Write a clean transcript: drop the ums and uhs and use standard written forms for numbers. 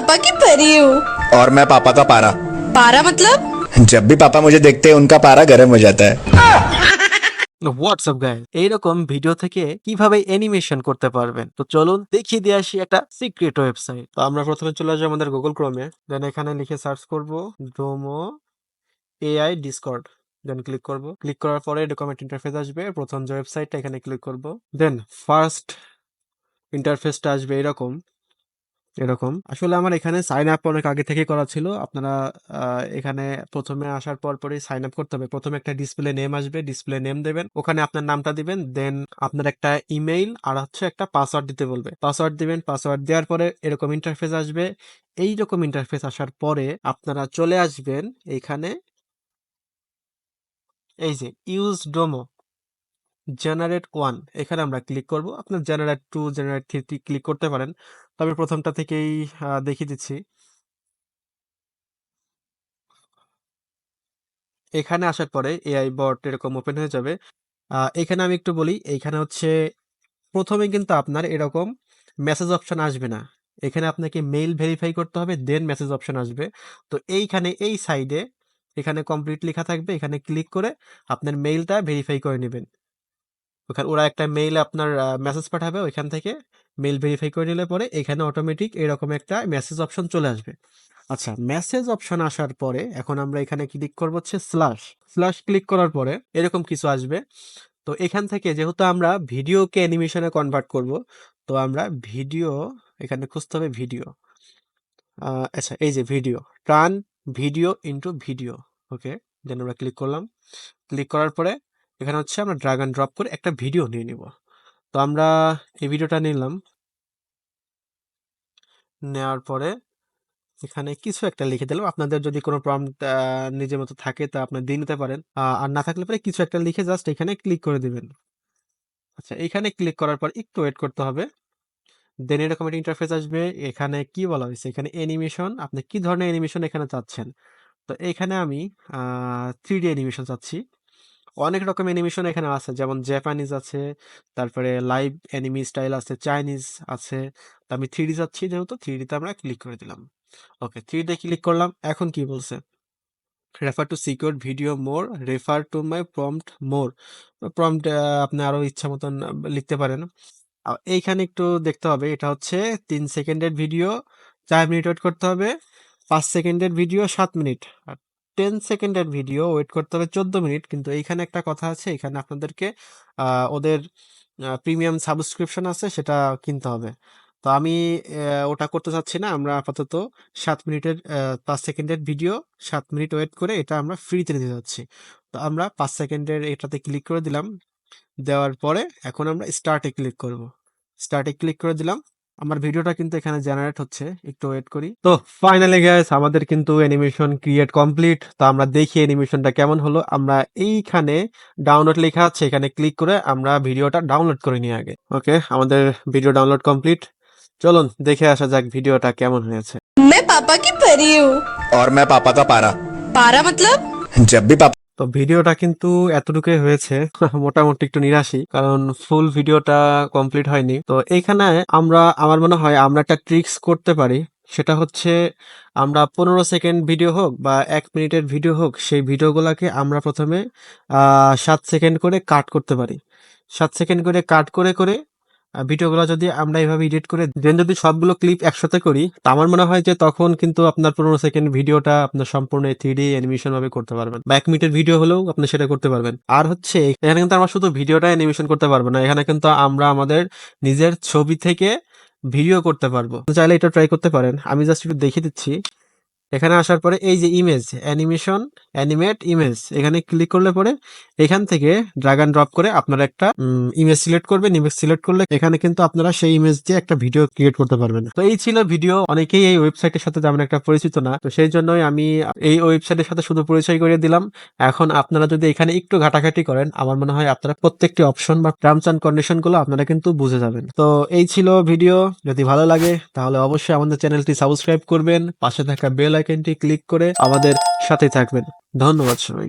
पापा की परी हूँ। और मैं पापा का पारा। पारा मतलब? जब भी पापा मुझे देखते हैं उनका पारा गर्म हो जाता है। হোয়াটসঅ্যাপ গাইস, এইরকম ভিডিও থেকে কিভাবে অ্যানিমেশন করতে পারবেন, তো চলুন দেখিয়ে দিয়ে আসি একটা সিক্রেট ওয়েবসাইট। তো আমরা প্রথমে চলে আসবো আমাদের গুগল ক্রোমে, দেন এখানে লিখে সার্চ করব ডোমো এআই ডিসকর্ড, দেন ক্লিক করব। ক্লিক করার পরে এরকম একটা ইন্টারফেস আসবে। প্রথম যে ওয়েবসাইটটা এখানে ক্লিক করব, দেন ফার্স্ট ইন্টারফেসটা আসবে এরকম এরকম। আসলে আমার এখানে সাইন আপ অনেক আগে থেকে করা ছিল। আপনারা এখানে প্রথমে আসার পরই সাইন আপ করতে হবে। প্রথমে একটা ডিসপ্লে নেম আসবে, ডিসপ্লে নেম দেবেন, ওখানে আপনার নামটা দিবেন, দেন আপনার একটা ইমেইল আর হচ্ছে একটা পাসওয়ার্ড দিতে বলবে। পাসওয়ার্ড দিবেন, পাসওয়ার্ড দেওয়ার পরে এরকম ইন্টারফেস আসবে। এইরকম ইন্টারফেস আসার পরে আপনারা চলে আসবেন এইখানে, এই যে ইউজ ডোমো জেনারেট 1, এখানে আমরা ক্লিক করব। আপনার জেনারেট 2, জেনারেট 3 ক্লিক করতে পারেন, তবে প্রথমটা থেকেই দেখিয়ে দিচ্ছি। এখানে আসার পরে এআই বট এরকম ওপেন হয়ে যাবে। এখানে আমি একটু বলি, এইখানে হচ্ছে প্রথমে কিন্তু আপনার এরকম মেসেজ অপশন আসবে না। এখানে আপনাকে মেইল ভেরিফাই করতে হবে, দেন মেসেজ অপশন আসবে। তো এইখানে এই সাইডে এখানে কমপ্লিট লেখা থাকবে, এখানে ক্লিক করে আপনার মেইলটা ভেরিফাই করে নেবেন। ওখানে ওরা একটা মেইল আপনার মেসেজ পাঠাবে, ওইখান থেকে মেইল ভেরিফাই করে নিলে পরে এখানে অটোমেটিক এরকম একটা মেসেজ অপশন চলে আসবে। আচ্ছা, মেসেজ অপশন আসার পরে এখন আমরা এখানে ক্লিক করবো হচ্ছে স্ল্যাশ। স্ল্যাশ ক্লিক করার পরে এরকম কিছু আসবে। তো এখান থেকে যেহেতু আমরা ভিডিওকে অ্যানিমেশনে কনভার্ট করব, তো আমরা ভিডিও এখানে খুঁজতে হবে ভিডিও। আচ্ছা, এই যে video, turn video into video. Okay, then আমরা ক্লিক করলাম। ক্লিক করার পরে এখানে হচ্ছে আমরা ড্র্যাগ অ্যান্ড ড্রপ করে একটা ভিডিও নিয়ে নিব। তো আমরা এই ভিডিওটা নিলাম, নেওয়ার পরে এখানে কিছু একটা লিখে দিলাম। আপনাদের যদি কোনো প্রম্পট নিজের মতো থাকে তা আপনি দিয়ে নিতে পারেন, আর না থাকলে পরে কিছু একটা লিখে জাস্ট এখানে ক্লিক করে দিবেন। আচ্ছা, এখানে ক্লিক করার পর একটু ওয়েট করতে হবে, দেন এরকম একটা ইন্টারফেস আসবে। এখানে কি বলা হয়েছে, এখানে অ্যানিমেশন, আপনি কি ধরনের অ্যানিমেশন এখানে চাচ্ছেন। তো এখানে আমি 3D অ্যানিমেশন চাচ্ছি। অনেক রকম অ্যানিমেশন এখানে আছে, যেমন জাপানিজ আছে, তারপরে লাইভ অ্যানিমি স্টাইল আছে, চাইনিজ আছে। তো আমি 3D চাচ্ছি, যেহেতু 3D তে আমরা ক্লিক করে দিলাম। ওকে, 3D তে ক্লিক করলাম। এখন কি বলছে, refer to secure video more, refer to my prompt more. Prompt আপনি আরো ইচ্ছা মতন লিখতে পারেন। এইখানে একটু দেখতে হবে, এটা হচ্ছে 3 সেকেন্ডের ভিডিও, 4 মিনিট ওয়েট করতে হবে। 5 সেকেন্ডের ভিডিও 7 মিনিট, আর 10 সেকেন্ডের ভিডিও ওয়েট করতে হবে 14 মিনিট। কিন্তু এইখানে একটা কথা আছে, এখানে আপনাদেরকে ওদের প্রিমিয়াম সাবস্ক্রিপশন আছে, সেটা কিনতে হবে। তো আমি ওটা করতে চাচ্ছি না, আমরা আপাতত 7 মিনিটের 5 সেকেন্ডের ভিডিও 7 মিনিট ওয়েট করে এটা আমরা ফ্রিতে নিতে যাচ্ছি। তো আমরা 5 সেকেন্ডের এটাতে ক্লিক করে দিলাম। দেওয়ার পরে এখন আমরা স্টার্টে ক্লিক করব। স্টার্টে ক্লিক করে দিলাম। আমার ভিডিওটা কিন্তু এখানে জেনারেট হচ্ছে, একটু ওয়েট করি। তো ফাইনালি গাইস, আমাদের কিন্তু অ্যানিমেশন ক্রিয়েট কমপ্লিট। তো আমরা দেখি অ্যানিমেশনটা কেমন হলো। আমরা এইখানে ডাউনলোড লেখা আছে, এখানে ক্লিক করে আমরা ভিডিওটা ডাউনলোড করে নিই আগে। ওকে, আমাদের ভিডিও ডাউনলোড কমপ্লিট। চলুন দেখে আসা যাক ভিডিওটা কেমন হয়েছে। मैं पापा की परी हूँ। और मैं पापा का पारा। पारा मतलब? जब भी पापा তো ভিডিওটা কিন্তু এতটুকুই হয়েছে। মোটামুটি একটু নিরাশি, কারণ ফুল ভিডিওটা কমপ্লিট হয়নি। তো এইখানে আমার মনে হয় আমরা একটা ট্রিক্স করতে পারি, সেটা হচ্ছে আমরা 15 সেকেন্ড ভিডিও হোক বা 1 মিনিটের ভিডিও হোক, সেই ভিডিওগুলোকে আমরা প্রথমে 7 সেকেন্ড করে কাট করতে পারি। 7 সেকেন্ড করে কাট করে করে ভিডিওগুলো যদি আমরা এভাবে এডিট করে দেন, যদি সবগুলো ক্লিপ একসাথে করি, তো আমার মনে হয় যে তখন কিন্তু আপনার 15 সেকেন্ড ভিডিওটা আপনার সম্পূর্ণ 3D অ্যানিমেশন ভাবে করতে পারবেন, বা 1 মিনিটের ভিডিও হলেও আপনি সেটা করতে পারবেন। আর হচ্ছে এখানে কিন্তু আমরা শুধু ভিডিওটা অ্যানিমেশন করতে পারবো না, এখানে কিন্তু আমরা আমাদের নিজের ছবি থেকে ভিডিও করতে পারবো। চাইলে এটা ট্রাই করতে পারেন, আমি জাস্ট একটু দেখিয়ে দিচ্ছি। এখানে আসার পরে এই যে ইমেজ অ্যানিমেশন, অ্যানিমেট ইমেজ, এখানে ক্লিক করলে পরে এখান থেকে ড্র্যাগ অ্যান্ড ড্রপ করে আপনারা একটা ইমেজ সিলেক্ট করবেন। ইমেজ সিলেক্ট করলে এখানে কিন্তু আপনারা সেই ইমেজ দিয়ে একটা ভিডিও ক্রিয়েট করতে পারবেন। তো এই ছিল ভিডিও। অনেকেই এই ওয়েবসাইটের সাথে তেমন একটা পরিচিত না, তো সেই জন্যই আমি এই ওয়েবসাইটের সাথে শুধু পরিচয় করিয়ে দিলাম। এখন আপনারা যদি এখানে একটু ঘাটাঘাটি করেন, আমার মনে হয় আপনারা প্রত্যেকটি অপশন বা টার্মস অ্যান্ড কন্ডিশন গুলো আপনারা কিন্তু বুঝে যাবেন। তো এই ছিল ভিডিও। যদি ভালো লাগে তাহলে অবশ্যই আমাদের চ্যানেলটি সাবস্ক্রাইব করবেন, পাশে থাকা বেল আইকনটি ক্লিক করে আমাদের সাথে থাকবেন। ধন্যবাদ সবাই।